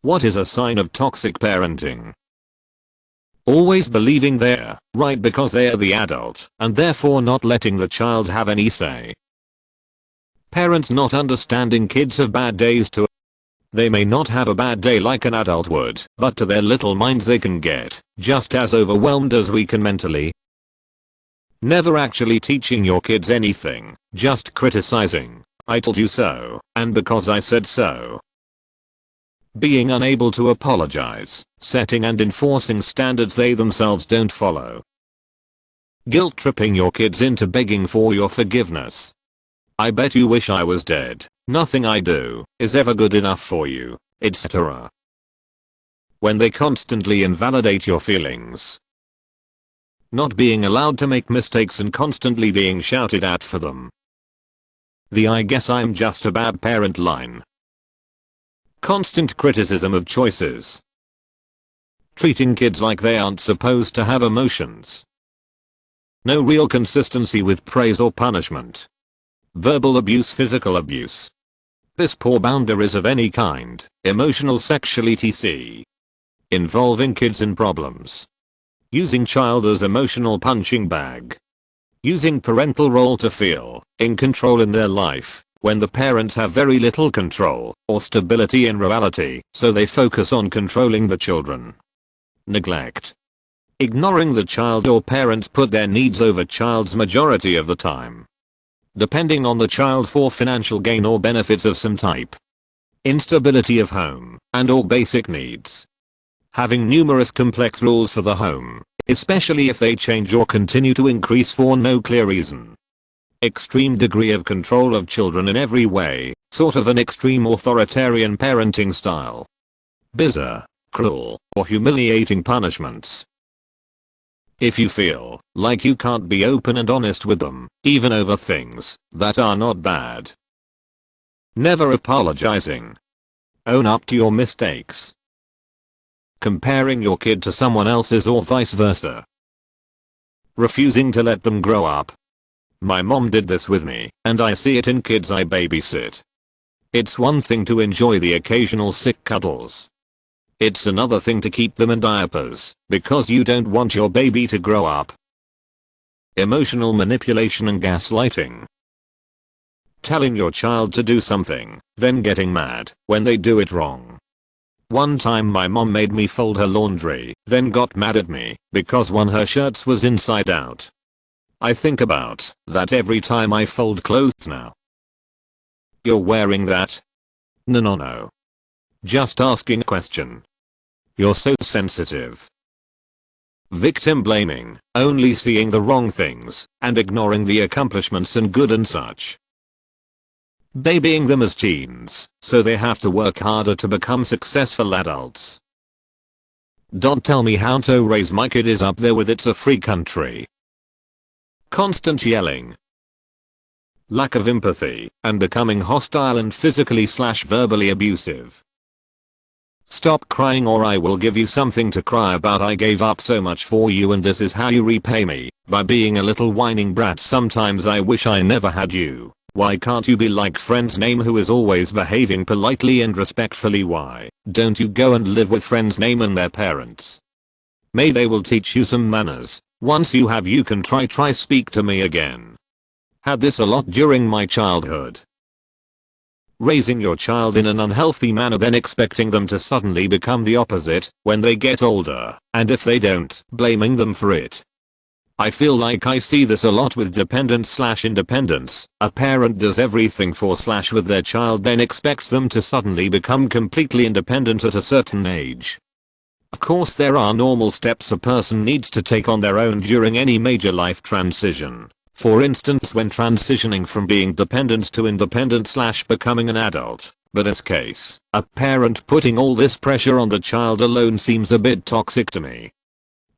What is a sign of toxic parenting? Always believing they're right because they're the adult and therefore not letting the child have any say. Parents not understanding kids have bad days too. They may not have a bad day like an adult would, but to their little minds they can get just as overwhelmed as we can mentally. Never actually teaching your kids anything, just criticizing. I told you so, and because I said so. Being unable to apologize, setting and enforcing standards they themselves don't follow. Guilt tripping your kids into begging for your forgiveness. I bet you wish I was dead. Nothing I do is ever good enough for you, etc. When they constantly invalidate your feelings. Not being allowed to make mistakes and constantly being shouted at for them. The "I guess I'm just a bad parent" line. Constant criticism of choices. Treating kids like they aren't supposed to have emotions. No real consistency with praise or punishment. Verbal abuse, physical abuse. This poor boundaries of any kind, emotional, sexual, etc. Involving kids in problems. Using child as emotional punching bag. Using parental role to feel in control in their life when the parents have very little control or stability in reality, so they focus on controlling the children. Neglect. Ignoring the child or parents put their needs over child's majority of the time. Depending on the child for financial gain or benefits of some type. Instability of home and or basic needs. Having numerous complex rules for the home, especially if they change or continue to increase for no clear reason. Extreme degree of control of children in every way, sort of an extreme authoritarian parenting style. Bizarre, cruel, or humiliating punishments. If you feel like you can't be open and honest with them, even over things that are not bad. Never apologizing. Own up to your mistakes. Comparing your kid to someone else's or vice versa. Refusing to let them grow up. My mom did this with me, and I see it in kids I babysit. It's one thing to enjoy the occasional sick cuddles. It's another thing to keep them in diapers, because you don't want your baby to grow up. Emotional manipulation and gaslighting. Telling your child to do something, then getting mad when they do it wrong. One time my mom made me fold her laundry, then got mad at me because one of her shirts was inside out. I think about that every time I fold clothes now. You're wearing that? No. Just asking a question. You're so sensitive. Victim blaming, only seeing the wrong things and ignoring the accomplishments and good and such. Babying them as teens, so they have to work harder to become successful adults. Don't tell me how to raise my kid is up there with "it's a free country." Constant yelling. Lack of empathy and becoming hostile and physically/verbally abusive. Stop crying or I will give you something to cry about. I gave up so much for you and this is how you repay me, by being a little whining brat. Sometimes I wish I never had you. Why can't you be like friend's name who is always behaving politely and respectfully? Why don't you go and live with friend's name and their parents? Maybe they will teach you some manners. Once you have, you can try speak to me again. Had this a lot during my childhood. Raising your child in an unhealthy manner, then expecting them to suddenly become the opposite when they get older, and if they don't, blaming them for it. I feel like I see this a lot with dependence/independence. A parent does everything for/with their child, then expects them to suddenly become completely independent at a certain age. Of course there are normal steps a person needs to take on their own during any major life transition. For instance, when transitioning from being dependent to independent/becoming an adult. But in this case, a parent putting all this pressure on the child alone seems a bit toxic to me.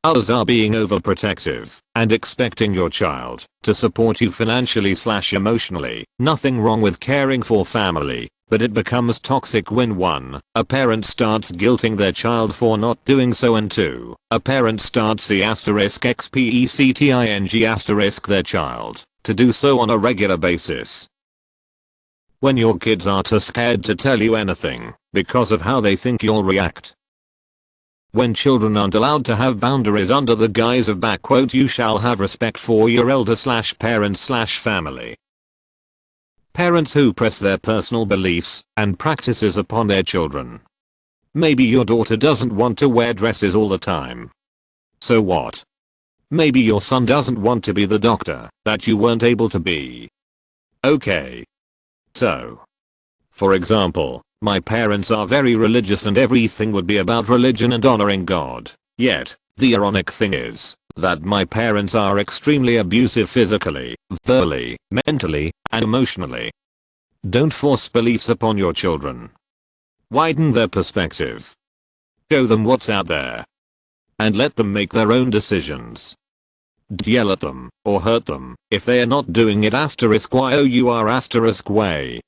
Others are being overprotective and expecting your child to support you financially/emotionally. Nothing wrong with caring for family, but it becomes toxic when 1. A parent starts guilting their child for not doing so, and 2. A parent starts expecting their child to do so on a regular basis. When your kids are too scared to tell you anything, because of how they think you'll react. When children aren't allowed to have boundaries under the guise of "you shall have respect for your elder/parent/family." Parents who press their personal beliefs and practices upon their children. Maybe your daughter doesn't want to wear dresses all the time. So what? Maybe your son doesn't want to be the doctor that you weren't able to be. Okay. So, for example, my parents are very religious and everything would be about religion and honoring God. Yet, the ironic thing is that my parents are extremely abusive physically, verbally, mentally, and emotionally. Don't force beliefs upon your children. Widen their perspective. Show them what's out there. And let them make their own decisions. Don't yell at them or hurt them if they are not doing it *YOUR*way.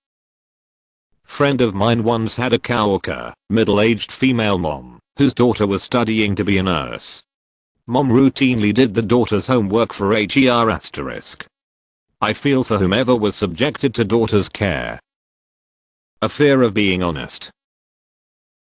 Friend of mine once had a coworker, middle-aged female mom, whose daughter was studying to be a nurse. Mom routinely did the daughter's homework for HER*. I feel for whomever was subjected to daughter's care. A fear of being honest.